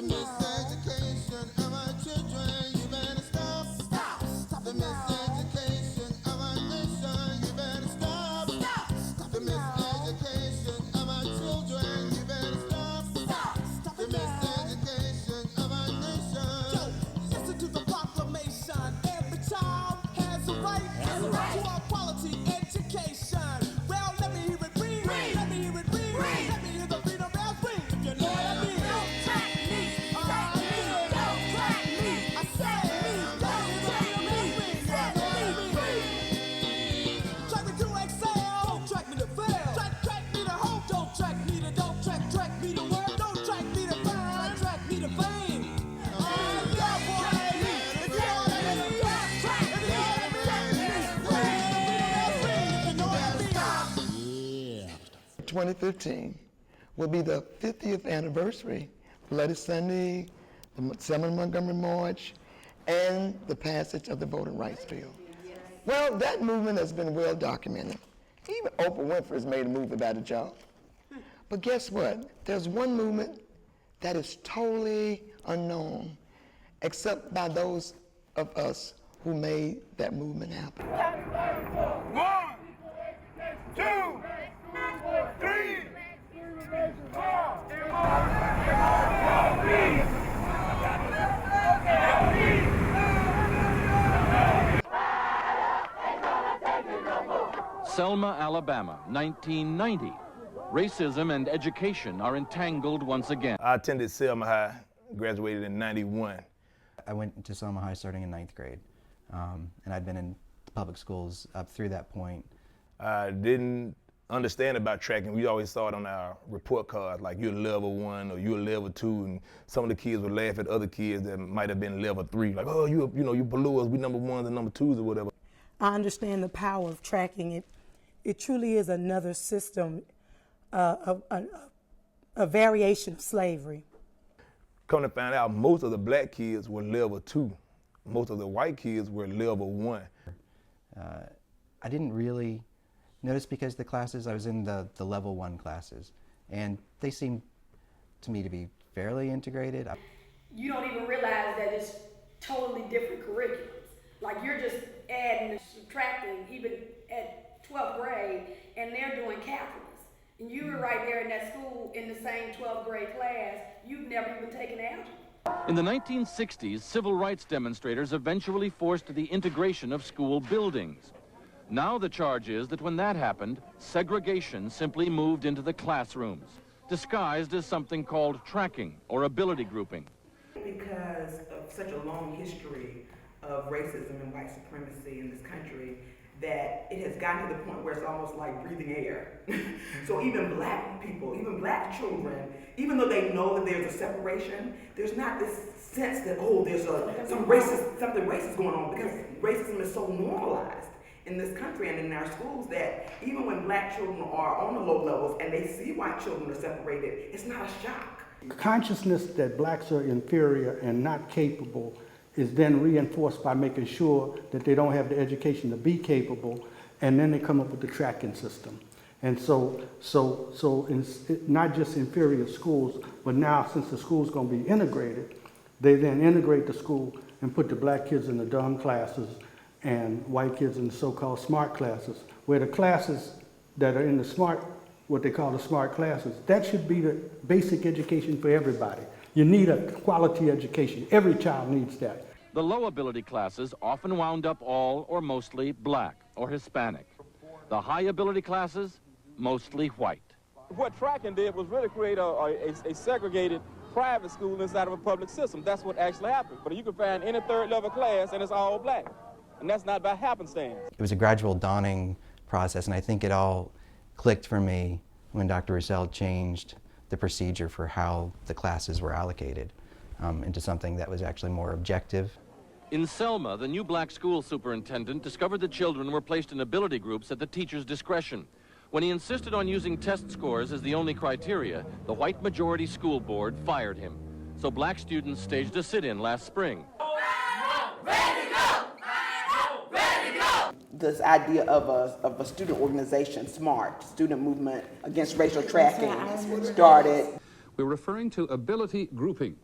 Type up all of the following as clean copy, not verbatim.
miseducation of our children, you better stop. Stop the miseducation of our nation, you better stop. Stop the miseducation of our children, you better stop. Stop the miseducation of our nation. Listen to the proclamation. Every child has a right to a quality education. Well, let me hear it ring. Let me hear it ring. Let me hear the freedom bells ring. If you know what I mean. Don't track me. Don't track me. I said me. Don't track me. Track me to excel. Don't track me to fail. Track me to hope. Don't track me to track me to work. Don't track me to find. Track me to fame. Yeah, boy. If you know what I mean. If you know what I mean. 2015 will be the 50th anniversary of Bloody Sunday, the Selma Montgomery March, and the passage of the Voting Rights Bill. Well, that movement has been well documented. Even Oprah Winfrey's made a movie about it, y'all. But guess what? There's one movement that is totally unknown, except by those of us who made that movement happen. 1, 2, 3. Selma, Alabama, 1990. Racism and education are entangled once again. I attended Selma High, graduated in '91. I went to Selma High starting in 9th grade, and I'd been in public schools up through that point. I didn't understand about tracking. We always saw it on our report cards, like you're level 1 or you're level 2, and some of the kids would laugh at other kids that might have been level 3, like, oh, you below us, we number 1s and number 2s or whatever. I understand the power of tracking it. It truly is another system, a variation of slavery. Come to find out, most of the black kids were level 2. Most of the white kids were level 1. I didn't really notice because the classes, I was in the level 1 classes, and they seemed to me to be fairly integrated. You don't even realize that it's totally different curriculums. Like you're just adding and subtracting even at 12th grade, and they're doing calculus. And you were right there in that school in the same 12th grade class. You've never even taken algebra. In the 1960s, civil rights demonstrators eventually forced the integration of school buildings. Now the charge is that when that happened, segregation simply moved into the classrooms, disguised as something called tracking or ability grouping. Because of such a long history of racism and white supremacy in this country, that it has gotten to the point where it's almost like breathing air. So even black people, even black children, even though they know that there's a separation, there's not this sense that, oh, there's something racist going on, because racism is so normalized in this country and in our schools that even when black children are on the low levels and they see white children are separated, it's not a shock. Consciousness that blacks are inferior and not capable is then reinforced by making sure that they don't have the education to be capable, and then they come up with the tracking system. And so it's not just inferior schools, but now since the school's going to be integrated, they then integrate the school and put the black kids in the dumb classes and white kids in the so-called smart classes, where the classes that are in the smart, what they call the smart classes, that should be the basic education for everybody. You need a quality education. Every child needs that. The low ability classes often wound up all or mostly black or Hispanic. The high ability classes, mostly white. What tracking did was really create a segregated private school inside of a public system. That's what actually happened. But you can find any third level class and it's all black. And that's not by happenstance. It was a gradual dawning process, and I think it all clicked for me when Dr. Roussel changed the procedure for how the classes were allocated into something that was actually more objective. In Selma, the new black school superintendent discovered that children were placed in ability groups at the teacher's discretion. When he insisted on using test scores as the only criteria, the white majority school board fired him. So black students staged a sit-in last spring. Ready to go! Ready to go! This idea of a student organization, SMART, Student Movement Against Racial Tracking, started. We're referring to ability grouping.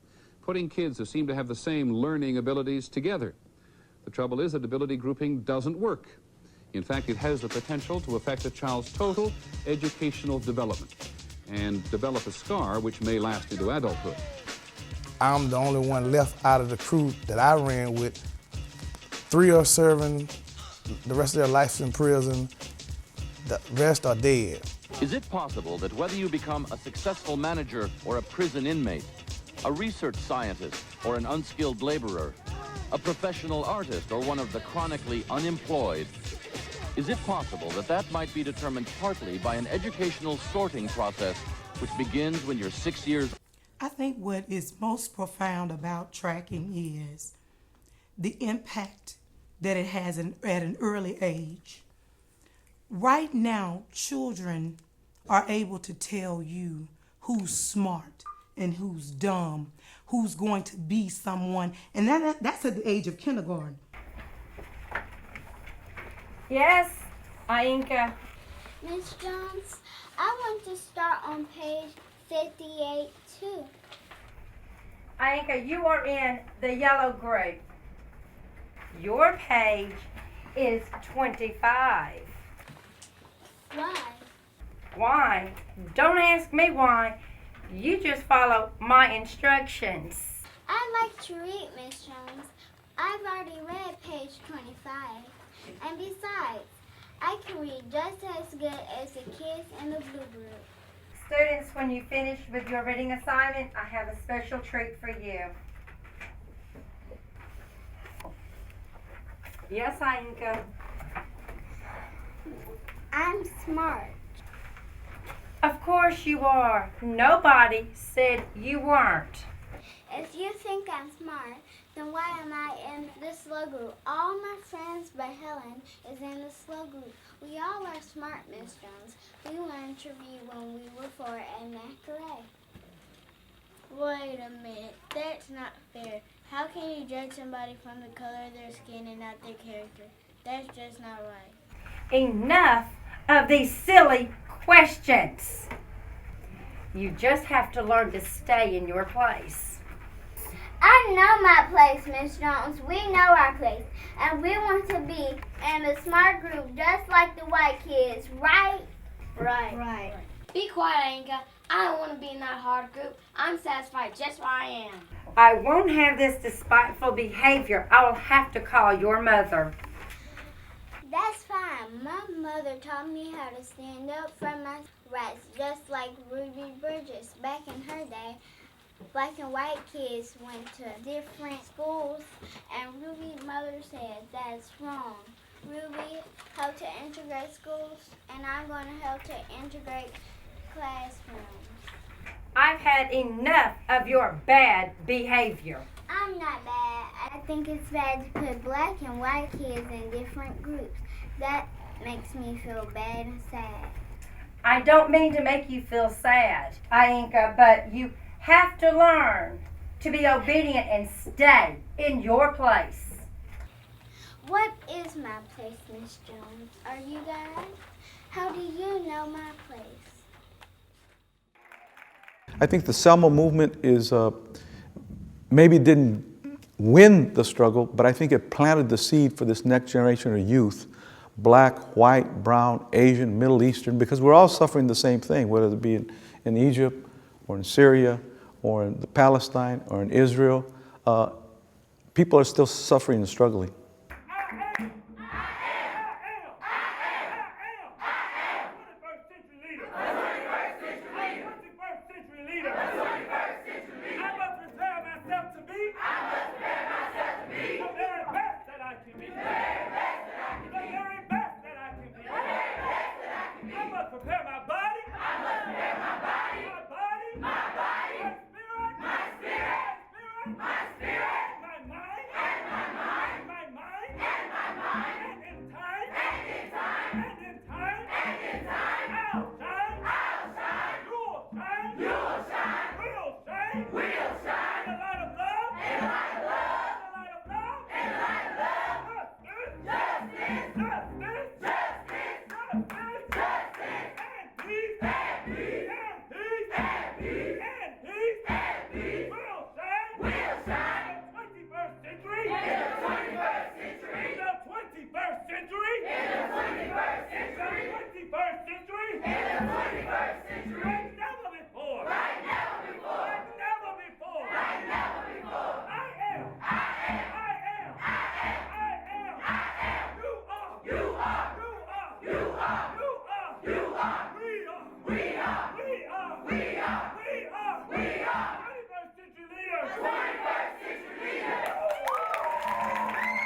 putting kids who seem to have the same learning abilities together. The trouble is that ability grouping doesn't work. In fact, it has the potential to affect a child's total educational development and develop a scar which may last into adulthood. I'm the only one left out of the crew that I ran with. 3 are serving the rest of their lives in prison. The rest are dead. Is it possible that whether you become a successful manager or a prison inmate, a research scientist or an unskilled laborer, a professional artist or one of the chronically unemployed, is it possible that that might be determined partly by an educational sorting process which begins when you're 6 years? I think what is most profound about tracking is the impact that it has at an early age. Right now, children are able to tell you who's smart and who's dumb, who's going to be someone, and that's at the age of kindergarten. Yes, Ainka. Miss Jones, I want to start on page 58 too. Ainka, you are in the yellow group. Your page is 25. Why? Why? Don't ask me why. You just follow my instructions. I like to read, Miss Jones. I've already read page 25. And besides, I can read just as good as the kids in the blue group. Students, when you finish with your reading assignment, I have a special treat for you. Yes, Ainka. I'm smart. Of course you are. Nobody said you weren't. If you think I'm smart, then why am I in the slow group? All my friends but Helen is in the slow group. We all are smart, Miss Jones. We learned to read when we were 4 and Macquarie. Wait a minute, that's not fair. How can you judge somebody from the color of their skin and not their character? That's just not right. Enough of these silly questions. You just have to learn to stay in your place. I know my place, Miss Jones. We know our place. And we want to be in a smart group just like the white kids, right? Right. Be quiet, Ainka. I don't want to be in that hard group. I'm satisfied just where I am. I won't have this despiteful behavior. I will have to call your mother. That's fine. My mother taught me how to stand up for my rights, just like Ruby Burgess. Back in her day, black and white kids went to different schools, and Ruby's mother said that's wrong. Ruby helped to integrate schools, and I'm going to help to integrate classrooms. I've had enough of your bad behavior. I'm not bad. I think it's bad to put black and white kids in different groups. That makes me feel bad and sad. I don't mean to make you feel sad, Ainka, but you have to learn to be obedient and stay in your place. What is my place, Miss Jones? Are you guys? How do you know my place? I think the Selma movement is maybe didn't win the struggle, but I think it planted the seed for this next generation of youth, black, white, brown, Asian, Middle Eastern, because we're all suffering the same thing, whether it be in Egypt or in Syria or in Palestine or in Israel. People are still suffering and struggling. Prepare my